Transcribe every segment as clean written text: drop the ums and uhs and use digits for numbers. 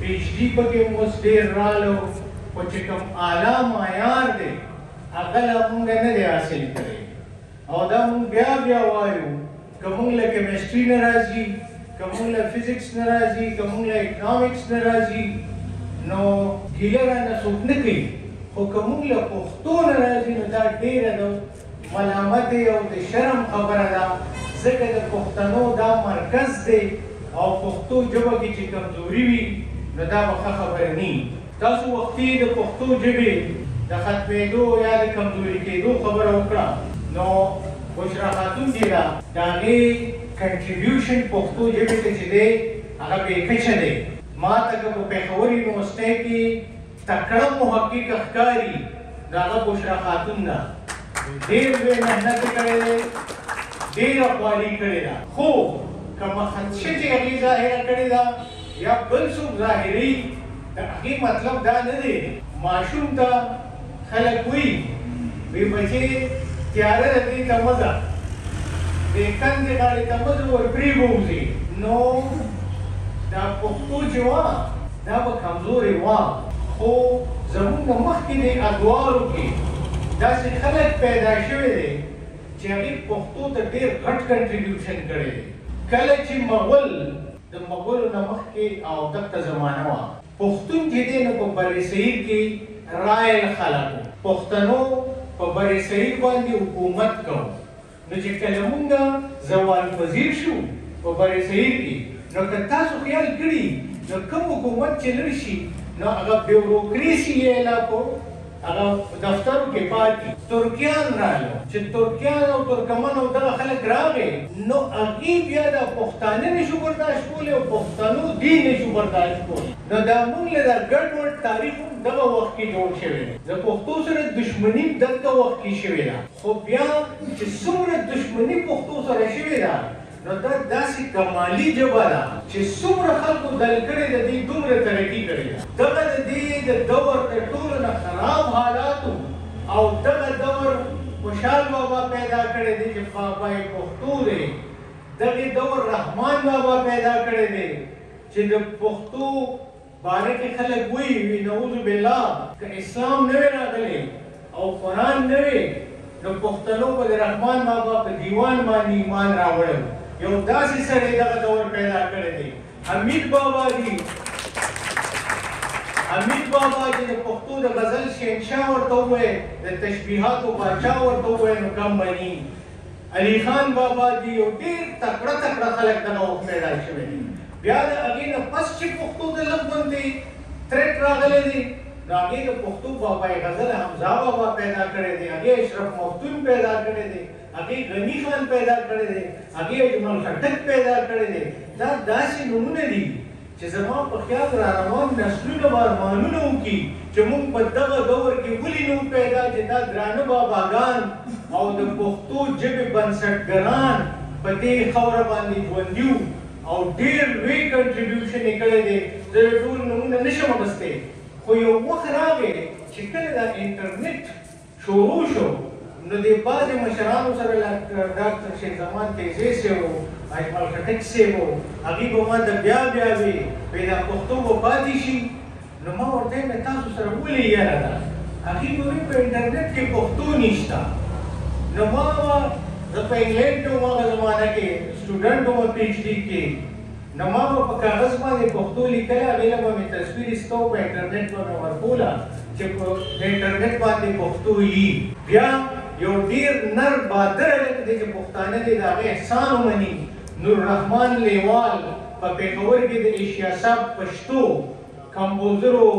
پی ایچ ډي پکې اوس ډېر رالو خو چې کوم اعلی معیار دی هغه لا مونږ نه دی حاصل کړی او دا مونږ بیا بیا وایو که مونږ له کیمسټري نه راځي که مونږ له فزیکس نه راځي که مونږ له اکنامکس نه راځي نو ګیله رانه څوک نه کوي خو که مونږ له پښتو نه راځي نو دا ډېره د ملامت او د شرم خبره ده ځکه د پښتنو دا مرکز دی او پښتو ژبه کې چې کمزوري وي نو دا به ښه خبره نه وي تاسو وختي د پښتو ژبې د ختمېدو یا د کمزوري کېدو خبره وکړه نو بشرا خاتون چې ده د هغې کنټریبیوشن پښتو ژبې ته چې دی هغه بېکچه دی ما ته که په پېښور یونیورسټۍ کې تکړه محقق ښکاري د هغه بشرا خاتون ده ډېر لوی محنت یې کړی دی ډېره خواري کړې ده خو که مخدشه چې هغې ظاهره کړې ده یا بل څوک ظاهروي د هغې مطلب دا نه دی ماشوم ته خلک وایي وی بچې تیاره ده دې ته مه ځه دې کندې غاړې ته مه ځه ورپرې به وځې نو دا پښتو چې وه دا به کمزورې وه خو زموږ نه مخکې دې ادوارو کې داسې خلک پیدا شوي دی چې هغې پښتو ته ډېر غټ کنټریبیوشن کړی دی کله چې مغول د مغولو نه مخکې او دغه زمانه وه پښتون چې دی نو په برصغیر کې رایل خلک پښتنو په برصغیر باندې حکومت کوو نو چې کله مونږ زوال پذیر شو په برصغیر کې نو که تاسو خیال کړي نو کوم حکومت چې لري شي نو هغه بیوروکراسي یې لا په هغه دفترو کې پاتې ترکیان رالو چې ترکیان او ترکمن او دغه خلک راغی نو هغې بیا د پښتانه نشو برداشت کولی او پښتنو دې نشو برداشت کولی نو دا مونږ له دا ګډوډ تاریخ دغه وخت کې جوړ شوی دی د پښتو سره دښمني دغه وخت کې شوې ده خو بیا چې څومره دښمني پښتو سره شوې ده نو دا داسې کمالي ژبه ده چې څومره خلکو دل کړې ده دې دومره ترقي کړې ده دغه د دې د دور د ټولو نه خراب حالاتو او دغه دور خوشحال بابا پیدا کړی دی چې بابا پښتو دی دغه دور رحمان بابا پیدا کړی دی چې د پښتو باره کې خلک وایي نعوذ بالله که اسلام نه وی راغلی او قرآن نه وی نو پښتنو به د رحمان بابا په دیوان باندې ایمان راوړی یو داسې سړی دغه دور پیدا کړی دی حمید بابا دی حمید بابا چې د پښتو د غزل شهنشاه ورته ووایي د تشبیهاتو باچا ورته ووایي نو کم بني علي خان بابا دی یو ډېر تکړه تکړه خلک دغه وخت پیدا شوي دي بیا د هغې نه پس چې پښتو ته لږ غوندې ترټ راغلی دی نو هغې د پښتو بابا غزل حمزه بابا پیدا کړی دی هغې اشرف مفتون پیدا کړی دی هغې غني خان پیدا کړی دی هغې اجمل خټک پیدا کړی دی دا داسې نومونه دي چې زما په خیال را روان نسلونه به ارمانونه وکړي چې موږ په دغه دور کې ولې نه پیدا چې دا درانه باباګان او د پښتو ژبې بنسټګران په دې خاوره باندې ژوندي او ډېر لوی کنټریبیوشن یې کړی دی زه د ټول نومونه نشم اخیستی خو یو وخت راغی چې کله دا انټرنیټ شروع شو نو د بعضې مشرانو سره ډاکټر شیخ زمان تیزی صاحب و اجمل خټک صاحب و هغوی به ما ته بیا بیا وي وایي دا پښتو به پاتې شي نو ما ورته ویم تاسو سره ولې یاره ده هغوی به وایي په انټرنیټ کې پښتو نشته نو ما زه په انګلینډ کې وم هغه زمانه کې سټوډنټ وم پی ایچ ډي کې نو ما به په کاغذ باندې پښتو لیکله هغې له به مې تصویر ایسته په انټرنیټ به مې ورکوله چې په انټرنیټ باندې پښتو وي بیا یو ډېر نر بادر هلک دی چې پښتانه دی د هغې احسان ومني نورالرحمن لیوال په پېښور کې د ایشیا صاحب پښتو کمپوزرو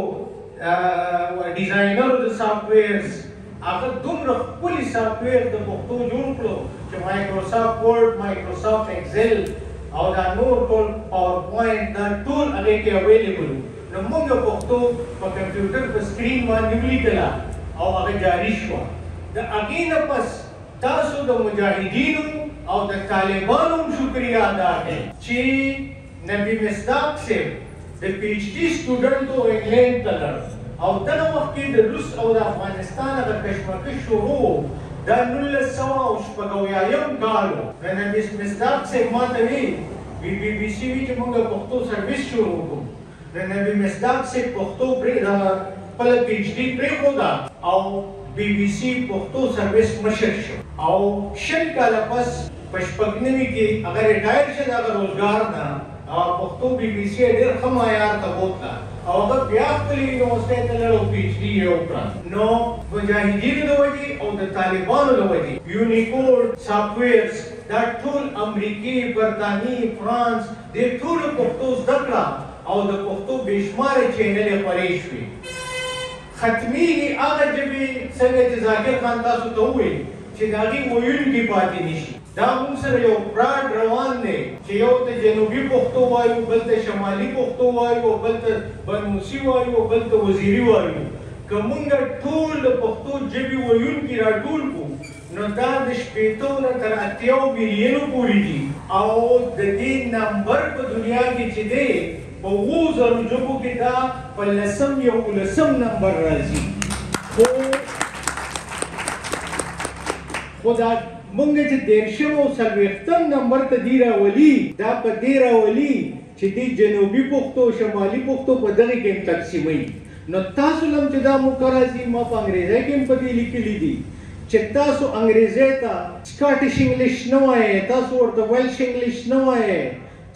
ډیزاینرو د سافټویرز هغه دومره ښکلي سافټویر د پښتو جوړ کړو چې مایکروسافټ ورډ مایکروسافټ ایکسل او دا نور ټول پاور پوینټ دا ټول هغې کې اویلیبل نو موږ پښتو په کمپیوټر په سکرین باندې ولیکله او هغه جاري شوه د هغې نه پس تاسو د مجاهدینو او د طالبانو هم شکریه ادا کړئ چې نبي مصداق صاحب د پی ایچ ډي سټوډنټ و انګلینډ ته لاړ او دغه وخت کې د روس او د افغانستان هغه کشمکش شروع دا 1980 کال و نو نبي مصداق صاحب ما ته وایي بي بي سي وي چې موږ پښتو سرویس شروع کړو د نبی مصداق سے پښتو خپل پی ایچ ډي پرېښوده او بی بي سي پښتو سروس مشر شو او 20 کاله پس په 96 کې هغه ریټایر شو د هغه روزګار نه او پښتو بی بي سي ډېر ښه معیار ته بوتله او هغه بیا خپلې یونیورسټۍ ته لاړ او پی ایچ ډي یې وکړه. نو مجاهدینو د وجې او د طالبانو د وجې یونیکوډ سافټویرز دا ټول امریکې، برطانیې، فرانس دې ټولو پښتو زده کړه او د پښتو بېشماره چینلې خپرې شوې. ختمیږي هغه ژبې څنګه چې ذاکر خان تاسو ته وویل چې د هغې ویونکي پاتې نه شي. دا موږ سره یو فراډ روان دی چې یو ته جنوبي پښتو وایو، بل ته شمالي پښتو وایو، بل ته بنوسي وایو، بل ته وزیري وایو. که موږ ټول د پښتو ژبې ویونکي راټول کړو نو دا د 80 نه تر 80 میلیونو پورې دي او د دې نمبر په دنیا کې چې دی په 2000 ژبو کې دا په 11 نمبر راځي. خو دا مونږ چې 1340 نمبر ته دی راولي دا په دې راولي چې دی جنوبي پښتو، شمالي پښتو په دغه کې تقسیموي. نو تاسو لم چې دا مقرازي ما په انګریزي کې په دې لیکلي دي چې تاسو انګریزي ته سکاټیش انګلیش نه وایي، تاسو ورته ویلش انګلیش نه وایي،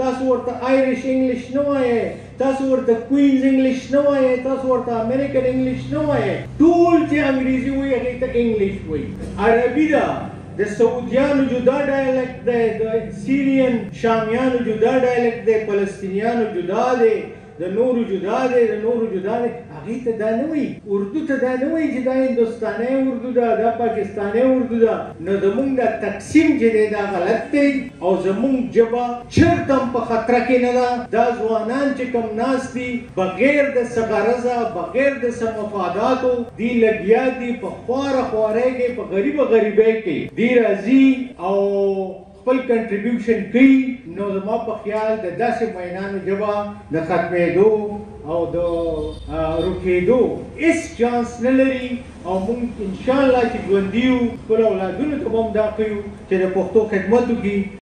تاسو ورته آیریش انګلیش نه وایي، تاسو ورته کوینز انګلیش نه وایي، تاسو ورته امریکن انګلیش نه وایي. ټول چې انګریزي وایي هغې ته انګلیش وایي. عربي ده د سعودیانو جدا ډایلکټ دی، د سیریان شامیانو جدا ډایلکټ دی، فلسطینیانو جدا دی، د نورو جدا دی، د نورو جدا دی. هغې ته دا نه وایي، اردو ته دا نه وایي چې دا هندوستانی اردو ده، دا پاکستانی اردو ده. نو زمونږ دا تقسیم چې دی دا غلط دی او زمونږ ژبه چېرته هم په خطره کې نه ده. دا ځوانان چې کوم ناست دي بغیر د څه غرضه، بغیر د څه مفاداتو دی لګیا دي په خواره کې، په غریبۍ کې دی راځي او خپل کنټریبیوشن کوي. نو زما په خیال د داسې مینانو ژبه د ختمېدو او د رکېدو هېڅ چانس نه لري او موږ انشاءالله چې ژوندي یو خپلو اولادونو ته به هم دا ښیو چې د پښتو خدمت وکړي.